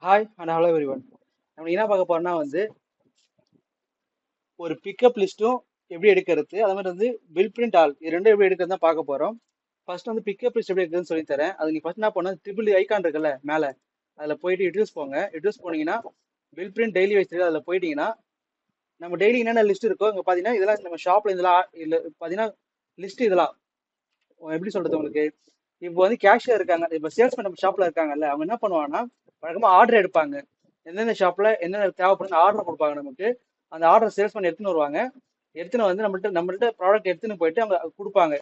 Hi and hello everyone. நம்ம என்ன பார்க்க போறோம்னா ஒரு பிக்கப் லிஸ்ட்டும் எப்படி எடுக்கிறது, அதே மாதிரி பில் பிரிண்ட் ஆல் இது ரெண்டும் எப்படி எடுக்கிறது தான் பார்க்க போறோம். ஃபர்ஸ்ட் பிக்கப் லிஸ்ட் எப்படி எடுக்கிறதுன்னு சொல்லி தரேன். அது நீங்க ஃபர்ஸ்ட் என்ன பண்ணணும், ட்ரிபிள் ஐகான் இருக்குல்ல மேலே, அதில் போயிட்டு இன்ட்ரூஸ் போங்க. இன்ட்ரூஸ் போனீங்கன்னா பில் பிரிண்ட் டெய்லி வைஸ் அதில் போயிட்டீங்கன்னா நம்ம டெய்லி என்னென்ன லிஸ்ட் இருக்கோ இங்கே பார்த்தீங்கன்னா இதெல்லாம் நம்ம ஷாப்ல இதெல்லாம் இல்லை பார்த்தீங்கன்னா லிஸ்ட் இதெல்லாம் எப்படி சொல்றது உங்களுக்கு. இப்போ கேஷியர் இருக்காங்க, இப்போ சேல்ஸ் பண்ண ஷாப்ல இருக்காங்கல்ல, அவங்க என்ன பண்ணுவாங்கன்னா வழக்கமா ஆர்டர் எடுப்பாங்க. எந்தெந்த ஷாப்ல என்னென்ன தேவைப்படுது ஆர்டர் கொடுப்பாங்க நமக்கு. அந்த ஆர்டர் சேல்ஸ் பண்ணி எடுத்துன்னு வருவாங்க. எடுத்துன்னு நம்மள்ட்ட ப்ராடக்ட் எடுத்துன்னு போயிட்டு அவங்க கொடுப்பாங்க.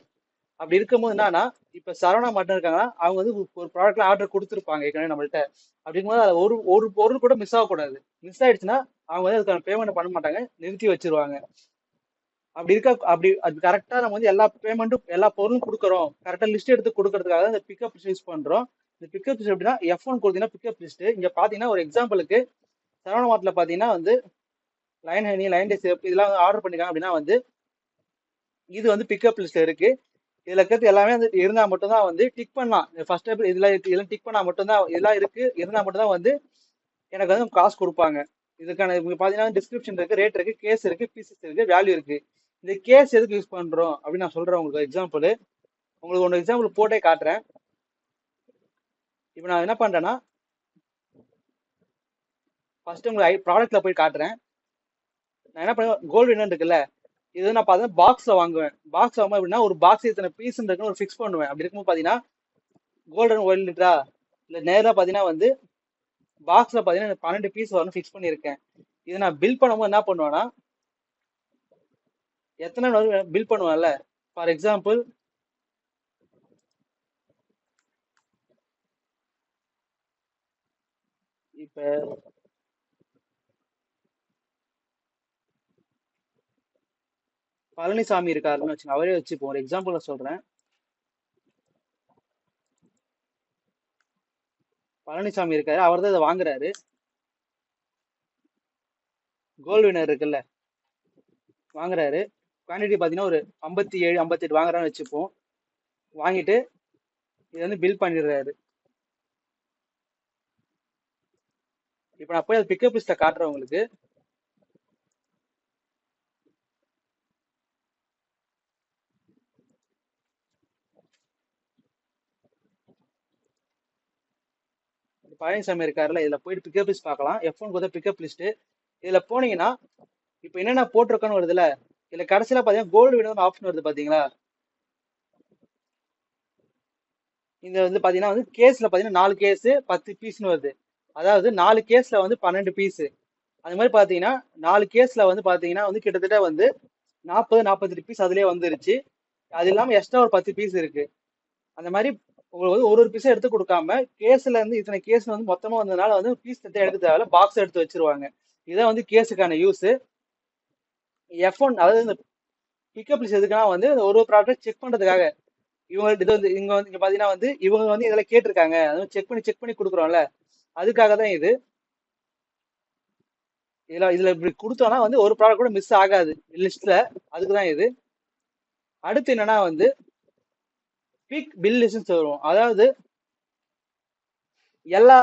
அப்படி இருக்கும்போது என்னன்னா, இப்ப சரவணா மட்டும் இருக்காங்கன்னா அவங்க ஒரு ப்ராடக்ட்ல ஆர்டர் கொடுத்துருப்பாங்க ஏற்கனவே நம்மள்ட்ட. அப்படிங்கும்போது அதுல ஒரு ஒரு பொருள் கூட மிஸ் ஆகக்கூடாது. மிஸ் ஆயிடுச்சுன்னா அவங்க அதுக்கான பேமெண்ட் பண்ண மாட்டாங்க, நிறுத்தி வச்சிருவாங்க. அப்படி இருக்க அப்படி அது கரெக்டா நம்ம எல்லா பேமெண்ட்டும் எல்லா பொருளும் கொடுக்குறோம், கரெக்டா லிஸ்ட் எடுத்து கொடுக்கறதுக்காக இந்த பிக்கப் லிஸ்ட் யூஸ் பண்றோம். இந்த பிக்கப் லிஸ்ட் எப்படின்னா F1 கொடுத்தீங்கன்னா பிக்கப் லிஸ்ட். இங்க பாத்தீங்கன்னா ஒரு எக்ஸாம்பிளுக்கு சரவண மார்ட்ல பாத்தீங்கன்னா லைன் ஹனி லைன் டே சேப் இதெல்லாம் ஆர்டர் பண்ணிருக்காங்க அப்படின்னா இது பிக்கப் லிஸ்ட்ல இருக்கு. இதுல இருக்கிறது எல்லாமே இருந்தா மட்டும் தான் டிக் பண்ணலாம். ஃபர்ஸ்ட் இதெல்லாம் டிக் பண்ணா மட்டும் தான் இதெல்லாம் இருக்கு இருந்தா மட்டும் தான் எனக்கு காசு கொடுப்பாங்க. இதுக்கான பாத்தீங்கன்னா டிஸ்கிரிப்ஷன் இருக்கு, ரேட் இருக்கு, கேஸ் இருக்கு, பீசஸ் இருக்கு, வேல்யூ இருக்கு. இந்த கேஸ் எதுக்கு யூஸ் பண்றோம் அப்படின்னு நான் சொல்றேன் உங்களுக்கு எக்ஸாம்பிள். உங்களுக்கு ஒன்று எக்ஸாம்பிள் போட்டே காட்டுறேன். இப்போ நான் என்ன பண்றேன்னா ஃபர்ஸ்ட் உங்களுக்கு ப்ராடக்ட்ல போய் காட்டுறேன். நான் என்ன பண்ணுவேன், கோல்டு வின்னர் இருக்குல்ல, இது நான் பார்த்தா பாக்ஸ்ல வாங்குவேன். பாக்ஸ் வாங்குவேன் அப்படின்னா ஒரு பாக்ஸ் இத்தனை பீஸ் இருக்குன்னு ஒரு ஃபிக்ஸ் பண்ணுவேன். அப்படி இருக்கும்போது பாத்தீங்கன்னா கோல்டன் ஒயில் லிட்டரா இல்ல நேரா பாத்தீங்கன்னா பாக்ஸ்ல பாத்தீங்கன்னா 12 பீஸ் வரணும் ஃபிக்ஸ் பண்ணியிருக்கேன். இதை நான் பில் பண்ணும்போது என்ன பண்ணுவேன்னா எத்தனை பில் பண்ணுவேன்ல, ஃபார் எக்ஸாம்பிள் இப்ப பழனிசாமி இருக்காருன்னு வச்சுங்க, அவரே வச்சுப்போம், ஒரு எக்ஸாம்பிள் சொல்றேன். பழனிசாமி இருக்காரு, அவர் தான் இதை வாங்குறாரு. கோல்டு வினர் இருக்குல்ல வாங்குறாரு. குவான்டிட்டி பாத்தீங்கன்னா ஒரு 57 58 வாங்குறான்னு வச்சுப்போம். வாங்கிட்டு இது பில் பண்ணிடுறாரு. இப்போ நான் போய் அது பிக்கப் லிஸ்ட்ல காட்டுறேன் உங்களுக்கு. பழனிசாமி இருக்காருல்ல, இதுல போயிட்டு பிக்கப் லிஸ்ட் பார்க்கலாம். F1 கொடுத்த பிக்கப் லிஸ்ட் இதுல போனீங்கன்னா இப்போ என்னென்ன போட்டிருக்கோன்னு வருதுல்ல, இதுல கடைசியில பாத்தீங்கன்னா கோல்டு வினர் ஆப்ஷன் வருது பாத்தீங்களா. இந்த பாத்தீங்கன்னா கேஸ்ல பாத்தீங்கன்னா 4 கேஸ் 10 பீஸ்னு வருது. அதாவது 4 கேஸ்ல 12 பீஸ். அது மாதிரி பாத்தீங்கன்னா 4 கேஸ்ல பாத்தீங்கன்னா கிட்டத்தட்ட 40 48 பீஸ் அதுலயே வந்துருச்சு. அது இல்லாம எக்ஸ்ட்ரா ஒரு 10 பீஸ் இருக்கு. அந்த மாதிரி உங்களுக்கு ஒரு பீஸை எடுத்து கொடுக்காம கேஸ்ல இத்தனை கேஸ் மொத்தமா வந்ததுனால பீஸ் எடுக்க தேவையில்ல, பாக்ஸ் எடுத்து வச்சிருவாங்க. இதான் கேஸுக்கான யூஸ். F1 அதாவது இந்த பிக்கப் லிஸ்ட் எதுக்குன்னா ஒரு ப்ராடக்ட் செக் பண்றதுக்காக. இவங்க இது இங்க பாத்தீங்கன்னா இவங்க இதெல்லாம் கேட்டிருக்காங்க, அதுவும் செக் பண்ணி கொடுக்குறோம்ல, அதுக்காக தான் இது. இதுல இப்படி கொடுத்தோம்னா ஒரு ப்ராடக்ட் கூட மிஸ் ஆகாது லிஸ்ட்ல, அதுக்குதான் இது. அடுத்து என்னன்னா பிக் பில் லிஸ்ட் வரும். அதாவது எல்லா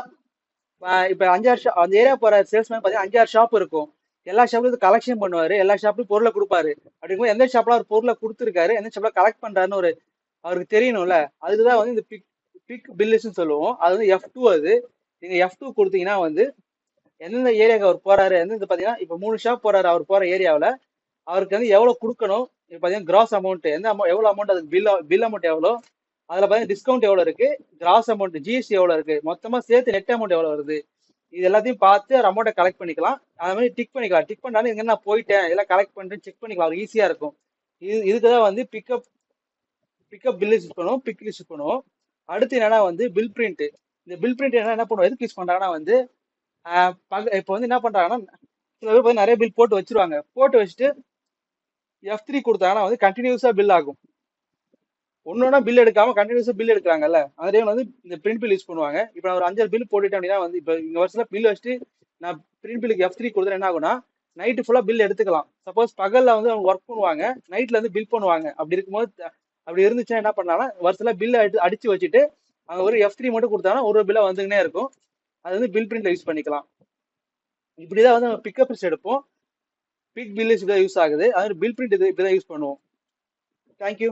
இப்ப 5-6 அந்த ஏரியா போற சேல்ஸ்மேன் பாத்தீங்கன்னா 5-6 ஷாப் இருக்கும். எல்லா ஷாப்லயும் கலெக்ஷன் பண்ணுவாரு, எல்லா ஷாப்லயும் பொருளை கொடுப்பாரு. அப்படிங்கும்போது எந்த ஷாப்ல ஒரு பொருளை கொடுத்துருக்காரு, எந்த ஷாப்ல கலெக்ட் பண்றாருன்னு அவருக்கு தெரியணும்ல. அதுக்குதான் இந்த பிக் பிக் பில்லுன்னு சொல்லுவோம். அது F2. அது நீங்க F2 கொடுத்தீங்கன்னா எந்தெந்த ஏரியாவுக்கு அவர் போறாரு, பாத்தீங்கன்னா இப்ப 3 ஷாப் போறாரு, அவர் போற ஏரியாவில் அவருக்கு எவ்வளவு கொடுக்கணும், இப்ப பாத்தீங்கன்னா கிராஸ் அமௌண்ட் எவ்வளவு அமௌண்ட், அதுக்கு பில் அமௌண்ட் எவ்வளவு, அதுல பாத்தீங்கன்னா டிஸ்கவுண்ட் எவ்வளவு இருக்கு, கிராஸ் அமௌண்ட் ஜிஎஸ்டி எவ்வளவு இருக்கு, மொத்தமா சேர்த்து நெட் அமௌண்ட் எவ்வளவு வருது, இது எல்லாத்தையும் பார்த்து அமௌண்ட்டை கலெக்ட் பண்ணிக்கலாம். அது மாதிரி டிக் பண்ணிக்கலாம். டிக் பண்ணாலும் இங்க நான் போயிட்டேன் இதெல்லாம் கலெக்ட் பண்ணிட்டு செக் பண்ணிக்கலாம், ஈஸியா இருக்கும். இதுக்குதான் பிக்கப் பிக்கப் பில் யூஸ் பண்ணுவோம், பிக் யூஸ் பண்ணுவோம். அடுத்து என்னன்னா பில் பிரிண்ட். இந்த பில் பிரிண்ட் என்ன பண்ணுவோம், எதுக்கு யூஸ் பண்றாங்கன்னா இப்போ என்ன பண்றாங்கன்னா சில பேர் நிறைய பில் போட்டு வச்சிருவாங்க. போட்டு வச்சுட்டு F3 கொடுத்தாங்கன்னா கண்டினியூஸா பில் ஆகும். ஒன்னொன்னா பில் எடுக்காம கண்டினியூஸா பில் எடுக்கிறாங்கல்ல, அந்த டைம் இந்த பிரிண்ட் பில் யூஸ் பண்ணுவாங்க. இப்போ நான் ஒரு 5 பில் போட்டுட்டேன் அப்படின்னா இப்போ இந்த வருஷத்துல பில் வச்சுட்டு நான் பிரிண்ட் பில்லுக்கு F3 கொடுத்தா என்ன ஆகும்னா நைட்டு ஃபுல்லா பில் எடுத்துக்கலாம். சப்போஸ் பகல்ல அவங்க ஒர்க் பண்ணுவாங்க, நைட்ல பில் பண்ணுவாங்க. அப்படி இருக்கும்போது அப்படி இருந்துச்சுன்னா என்ன பண்ணாலும் வருஷத்துல பில் அடிச்சு வச்சுட்டு அவங்க ஒரு F3 மட்டும் கொடுத்தாங்கன்னா ஒரு பில்ல வந்துகினே இருக்கும். அது வந்து பில் பிரிண்ட்ல யூஸ் பண்ணிக்கலாம். இப்படிதான் வந்து நம்ம பிக்கப் லிஸ்ட் எடுப்போம். பிக் பில் லிஸ்ட் தான் யூஸ் ஆகுது. அது பில் பிரிண்ட் இது இப்படிதான் யூஸ் பண்ணுவோம். தேங்க்யூ.